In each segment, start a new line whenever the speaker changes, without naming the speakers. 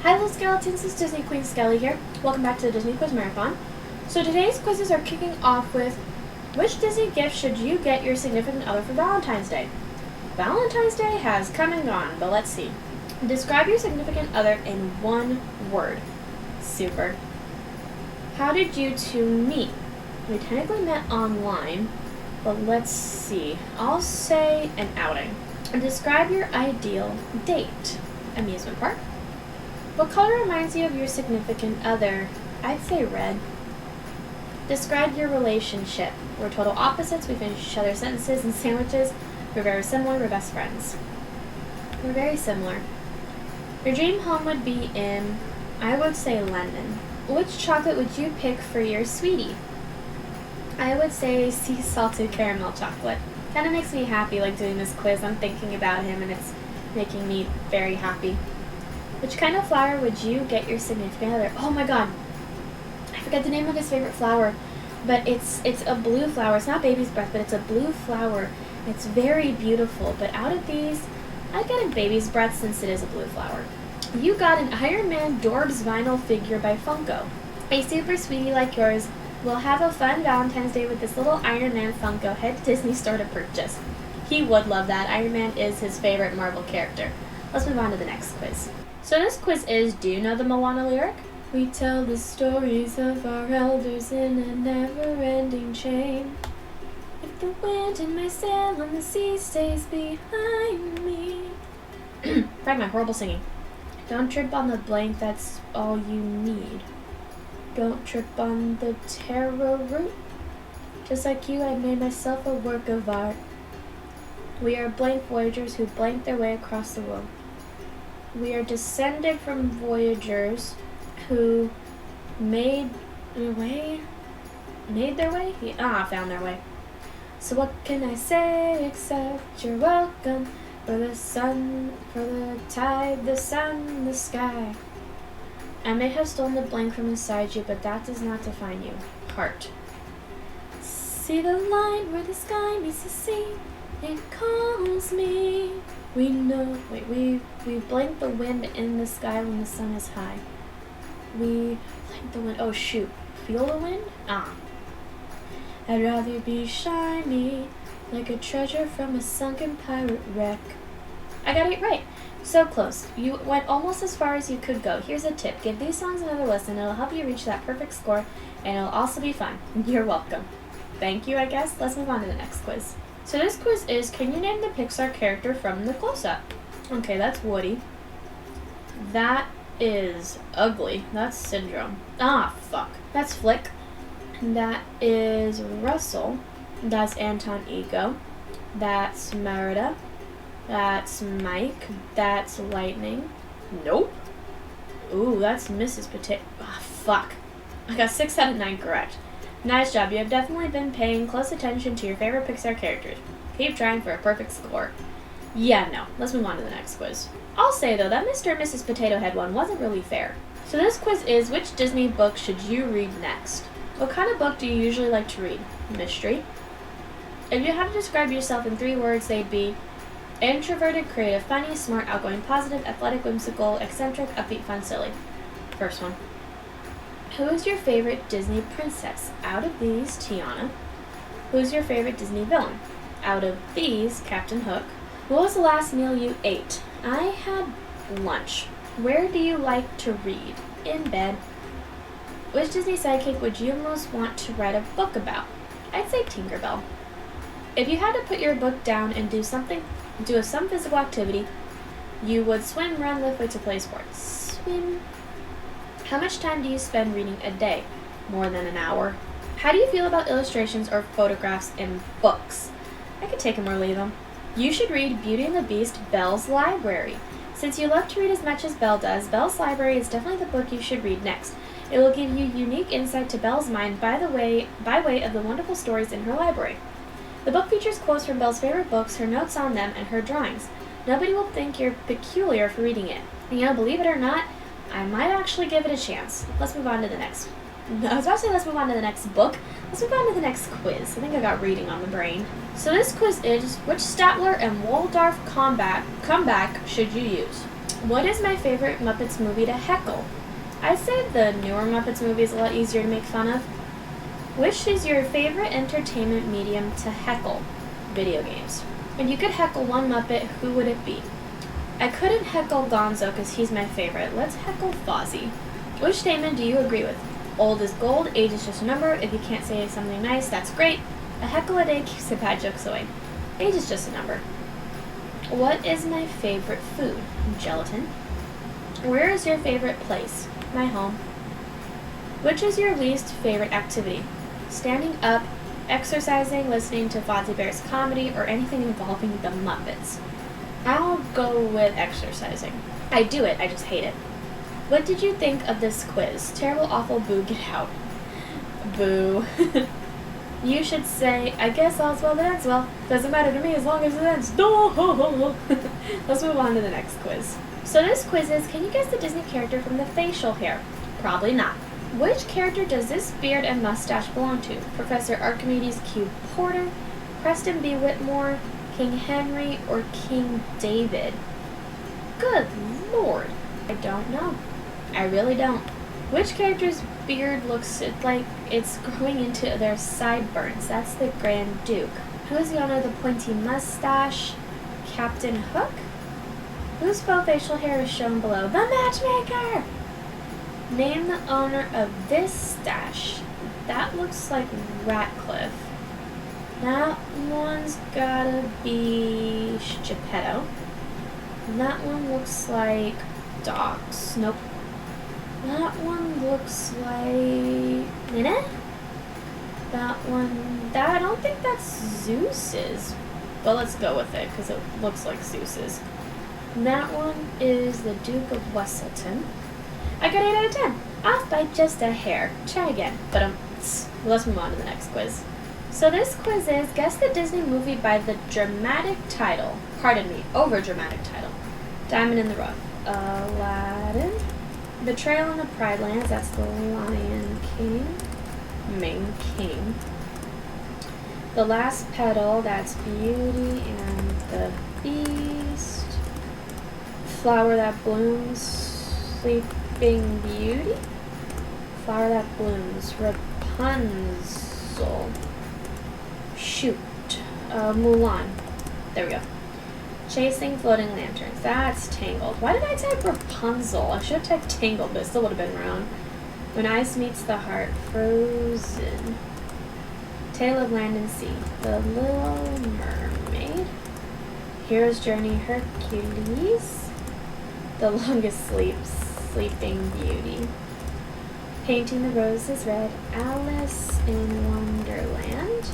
Hi little skeletons, it's Disney Queen Skelly here. Welcome back to the Disney Quiz Marathon. So today's quizzes are kicking off with, which Disney gift should you get your significant other for Valentine's Day? Valentine's Day has come and gone, but let's see. Describe your significant other in one word. Super. How did you two meet? We technically met online, but let's see. I'll say an outing. Describe your ideal date. Amusement park. What color reminds you of your significant other? I'd say red. Describe your relationship. We're total opposites. We finish each other's sentences and sandwiches. We're very similar. We're best friends. We're very similar. Your dream home would be in, I would say London. Which chocolate would you pick for your sweetie? I would say sea salted caramel chocolate. Kind of makes me happy, like doing this quiz. I'm thinking about him and it's making me very happy. Which kind of flower would you get your significant other? Oh my god, I forget the name of his favorite flower, but it's a blue flower. It's not baby's breath, but it's a blue flower. It's very beautiful, but out of these, I'd get a baby's breath since it is a blue flower. You got an Iron Man Dorbs vinyl figure by Funko. A super sweetie like yours will have a fun Valentine's Day with this little Iron Man Funko. Head to Disney Store to purchase. He would love that. Iron Man is his favorite Marvel character. Let's move on to the next quiz. So this quiz is, do you know the Moana lyric? We tell the stories of our elders in a never-ending chain. If the wind in my sail and the sea stays behind me. Pardon my horrible singing. Don't trip on the blank, that's all you need. Don't trip on the tarot root. Just like you, I made myself a work of art. We are blank voyagers who blank their way across the world. We are descended from voyagers who made their way? Found their way. So what can I say except you're welcome for the sun, for the tide, the sun, the sky. I may have stolen the blank from inside you, but that does not define you. Heart. See the line where the sky meets the sea. It calls me. We blank the wind in the sky when the sun is high. We blank the wind. Oh shoot. Feel the wind? I'd rather be shiny, like a treasure from a sunken pirate wreck. I got it right. So close. You went almost as far as you could go. Here's a tip. Give these songs another listen. It'll help you reach that perfect score, and it'll also be fun. You're welcome. Thank you, I guess. Let's move on to the next quiz. So this quiz is, can you name the Pixar character from the close-up? Okay, that's Woody. That is Ugly. That's Syndrome. Fuck. That's Flick. That is Russell. That's Anton Ego. That's Merida. That's Mike. That's Lightning. Nope. Ooh, that's Mrs. Potato. Fuck. I got 6 out of 9 correct. Nice job. You have definitely been paying close attention to your favorite Pixar characters. Keep trying for a perfect score. Yeah, no. Let's move on to the next quiz. I'll say, though, that Mr. and Mrs. Potato Head one wasn't really fair. So this quiz is, which Disney book should you read next? What kind of book do you usually like to read? Mystery. If you had to describe yourself in 3 words, they'd be introverted, creative, funny, smart, outgoing, positive, athletic, whimsical, eccentric, upbeat, fun, silly. First one. Who is your favorite Disney princess? Out of these, Tiana. Who's your favorite Disney villain? Out of these, Captain Hook. What was the last meal you ate? I had lunch. Where do you like to read? In bed. Which Disney sidekick would you most want to write a book about? I'd say Tinkerbell. If you had to put your book down and do some physical activity, you would swim, run, lift weights, or play sports. Swim. How much time do you spend reading a day? More than an hour. How do you feel about illustrations or photographs in books? I could take them or leave them. You should read Beauty and the Beast, Belle's Library. Since you love to read as much as Belle does, Belle's Library is definitely the book you should read next. It will give you unique insight to Belle's mind by way of the wonderful stories in her library. The book features quotes from Belle's favorite books, her notes on them, and her drawings. Nobody will think you're peculiar for reading it. And believe it or not, I might actually give it a chance. Let's move on to the next. I was about to say let's move on to the next book. Let's move on to the next quiz. I think I got reading on the brain. So this quiz is, which Statler and Waldorf comeback should you use? What is my favorite Muppets movie to heckle? I'd say the newer Muppets movie is a lot easier to make fun of. Which is your favorite entertainment medium to heckle? Video games. If you could heckle one Muppet, who would it be? I couldn't heckle Gonzo because he's my favorite. Let's heckle Fozzie. Which statement do you agree with? Old is gold, age is just a number. If you can't say something nice, that's great. A heckle a day keeps the bad jokes away. Age is just a number. What is my favorite food? Gelatin. Where is your favorite place? My home. Which is your least favorite activity? Standing up, exercising, listening to Fozzie Bear's comedy, or anything involving the Muppets. I'll go with exercising. I do it, I just hate it. What did you think of this quiz? Terrible, awful, boo, get out. Boo. You should say, I guess all's well that ends well. Doesn't matter to me as long as it ends. Let's move on to the next quiz. So this quiz is, can you guess the Disney character from the facial hair? Probably not. Which character does this beard and mustache belong to? Professor Archimedes Q. Porter, Preston B. Whitmore, King Henry, or King David? Good Lord. I don't know. I really don't. Which character's beard looks like it's growing into their sideburns? That's the Grand Duke. Who is the owner of the pointy mustache? Captain Hook? Whose faux facial hair is shown below? The matchmaker! Name the owner of this stash. That looks like Ratcliffe. That one's gotta be Geppetto. That one looks like Docs. Nope. That one looks like Nina? I don't think that's Zeus's. But let's go with it because it looks like Zeus's. That one is the Duke of Wesselton. I got 8 out of 10. Off by just a hair. Try again. But let's move on to the next quiz. So this quiz is, guess the Disney movie by the dramatic title. Over dramatic title. Diamond in the Rough. Aladdin. Betrayal in the Pride Lands. That's the Lion King. Main King. The Last Petal. That's Beauty and the Beast. Flower That Blooms. Sleeping Beauty. Flower That Blooms. Rapunzel. Shoot. Mulan. There we go. Chasing Floating Lanterns. That's Tangled. Why did I type Rapunzel? I should have typed Tangled, but it still would have been wrong. When Ice Meets the Heart. Frozen. Tale of Land and Sea. The Little Mermaid. Hero's Journey. Hercules. The Longest Sleep. Sleeping Beauty. Painting the Roses Red. Alice in Wonderland.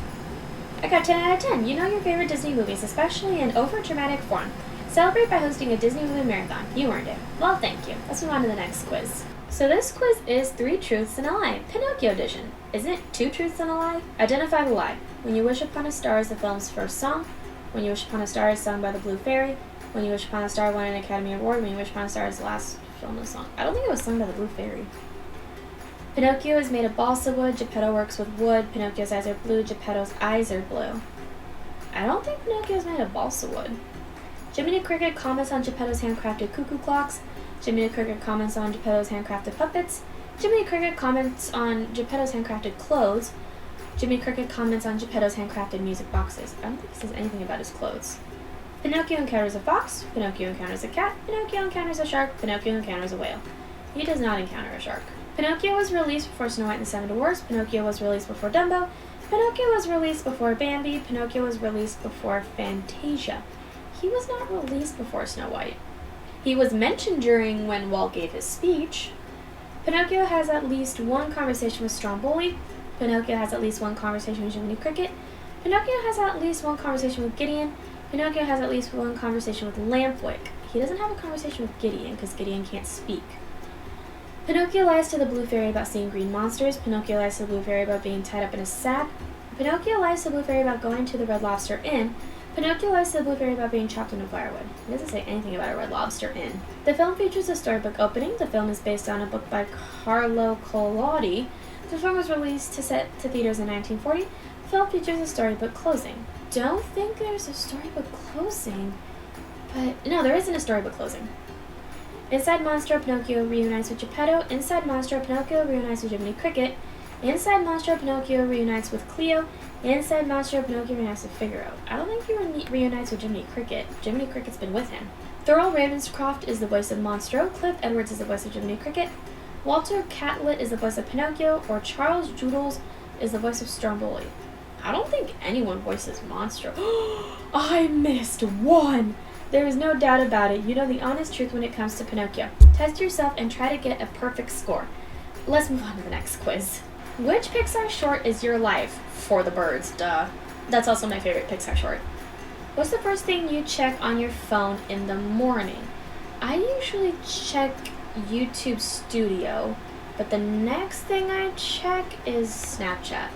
I got 10 out of 10. You know your favorite Disney movies, especially in over-dramatic form. Celebrate by hosting a Disney movie marathon. You earned it. Well, thank you. Let's move on to the next quiz. So this quiz is 3 truths and a lie. Pinocchio edition. Isn't it 2 truths and a lie? Identify the lie. When You Wish Upon a Star is the film's first song. When You Wish Upon a Star is sung by the Blue Fairy. When You Wish Upon a Star won an Academy Award. When You Wish Upon a Star is the last film of the song. I don't think it was sung by the Blue Fairy. Pinocchio is made of balsa wood. Geppetto works with wood. Pinocchio's eyes are blue. Geppetto's eyes are blue. I don't think Pinocchio's made of balsa wood. Jiminy Cricket comments on Geppetto's handcrafted cuckoo clocks. Jiminy Cricket comments on Geppetto's handcrafted puppets. Jiminy Cricket comments on Geppetto's handcrafted clothes. Jiminy Cricket comments on Geppetto's handcrafted music boxes. I don't think he says anything about his clothes. Pinocchio encounters a fox. Pinocchio encounters a cat. Pinocchio encounters a shark. Pinocchio encounters a whale. He does not encounter a shark. Pinocchio was released before Snow White and the Seven Dwarfs. Pinocchio was released before Dumbo. Pinocchio was released before Bambi. Pinocchio was released before Fantasia. He was not released before Snow White. He was mentioned during when Walt gave his speech. Pinocchio has at least one conversation with Stromboli. Pinocchio has at least one conversation with Jiminy Cricket. Pinocchio has at least one conversation with Gideon. Pinocchio has at least one conversation with Lampwick. He doesn't have a conversation with Gideon because Gideon can't speak. Pinocchio lies to the Blue Fairy about seeing green monsters. Pinocchio lies to the Blue Fairy about being tied up in a sack. Pinocchio lies to the Blue Fairy about going to the Red Lobster Inn. Pinocchio lies to the Blue Fairy about being chopped into firewood. He doesn't say anything about a Red Lobster Inn. The film features a storybook opening. The film is based on a book by Carlo Collodi. The film was released to theaters in 1940. The film features a storybook closing. Don't think there's a storybook closing, but no, there isn't a storybook closing. Inside Monstro, Pinocchio reunites with Geppetto. Inside Monstro, Pinocchio reunites with Jiminy Cricket. Inside Monstro, Pinocchio reunites with Cleo. Inside Monstro, Pinocchio reunites with Figaro. I don't think he reunites with Jiminy Cricket. Jiminy Cricket's been with him. Thurl Ravenscroft is the voice of Monstro. Cliff Edwards is the voice of Jiminy Cricket. Walter Catlett is the voice of Pinocchio. Or Charles Joodles is the voice of Stromboli. I don't think anyone voices Monstro. I missed one! There is no doubt about it. You know the honest truth when it comes to Pinocchio. Test yourself and try to get a perfect score. Let's move on to the next quiz. Which Pixar short is your life? For the birds, duh. That's also my favorite Pixar short. What's the first thing you check on your phone in the morning? I usually check YouTube Studio, but the next thing I check is Snapchat.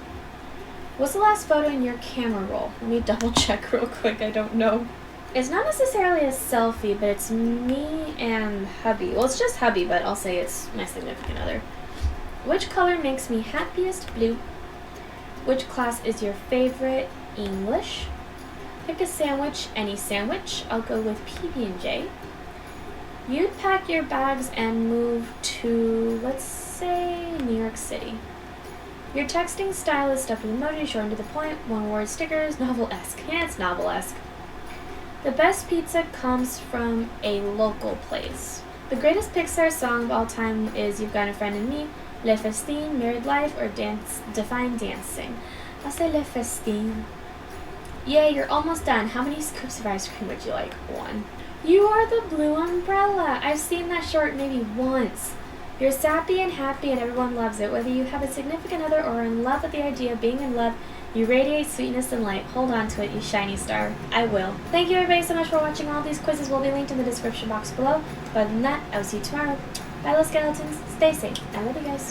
What's the last photo in your camera roll? Let me double check real quick, I don't know. It's not necessarily a selfie, but it's me and hubby. Well, it's just hubby, but I'll say it's my significant other. Which color makes me happiest? Blue. Which class is your favorite? English. Pick a sandwich, any sandwich. I'll go with PB&J. You'd pack your bags and move to, let's say, New York City. Your texting style is stuff with emojis, short and to the point, one-word stickers, novel-esque. Yeah, it's novel-esque. The best pizza comes from a local place. The greatest Pixar song of all time is You've Got a Friend in Me, Le Festin, Married Life, or Define Dancing. I'll say Le Festin. Yay, you're almost done. How many scoops of ice cream would you like? 1. You are the blue umbrella. I've seen that short maybe once. You're sappy and happy and everyone loves it. Whether you have a significant other or are in love with the idea of being in love, you radiate sweetness and light. Hold on to it, you shiny star. I will. Thank you everybody so much for watching. All these quizzes will be linked in the description box below. But other than that, I will see you tomorrow. Bye, little skeletons. Stay safe. I love you guys.